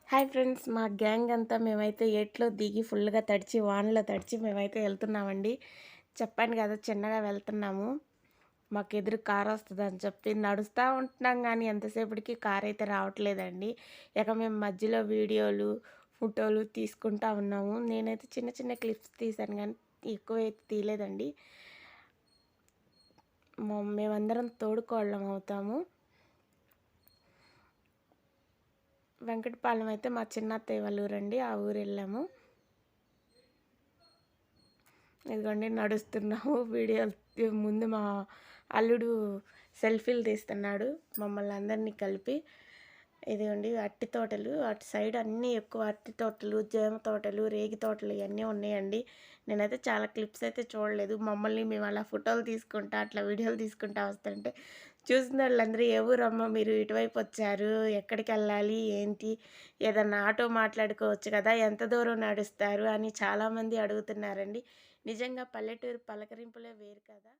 Hi friends, మా gang అంతా మేమైతే ఎట్లో దిగి ఫుల్గా తడిచి వానలో తడిచి మేమైతే వెళ్తున్నామండి. చెప్పాను కదా, చిన్నగా వెళ్తున్నాము. మాకు ఎదురు కార్ వస్తుందని చెప్పి నడుస్తూ ఉంటున్నాం, కానీ ఎంతసేపటికి కార్ అయితే రావట్లేదండి. ఇక మేము మధ్యలో వీడియోలు ఫోటోలు తీసుకుంటా ఉన్నాము. నేనైతే చిన్న చిన్న క్లిప్స్ తీశాను, కానీ ఎక్కువ అయితే తీయలేదండి. మేమందరం తోడుకోళ్ళం అవుతాము. వెంకటపాలెం అయితే మా చిన్నత్తయ్య వాళ్ళ ఊరండి, ఆ ఊరు వెళ్ళాము. ఇదిగోండి నడుస్తున్నాము. వీడియోలు ముందు మా అల్లుడు సెల్ఫీలు తీస్తున్నాడు మమ్మల్ని అందరినీ కలిపి. ఇదిగోండి అట్టి తోటలు, అటు సైడ్ అన్నీ ఎక్కువ అట్టి తోటలు, జామ తోటలు, రేగి తోటలు ఇవన్నీ ఉన్నాయండి. నేనైతే చాలా క్లిప్స్ అయితే చూడలేదు. మమ్మల్ని మేము అలా ఫోటోలు తీసుకుంటా అట్లా వీడియోలు తీసుకుంటా వస్తుంటే చూసిన వాళ్ళందరూ ఏ ఊరమ్మ మీరు ఇటువైపు వచ్చారు, ఎక్కడికి వెళ్ళాలి ఏంటి, ఏదన్నా ఆటో మాట్లాడుకోవచ్చు కదా, ఎంత దూరం నడుస్తారు అని చాలామంది అడుగుతున్నారండి. నిజంగా పల్లెటూరు పలకరింపులే వేరు కదా.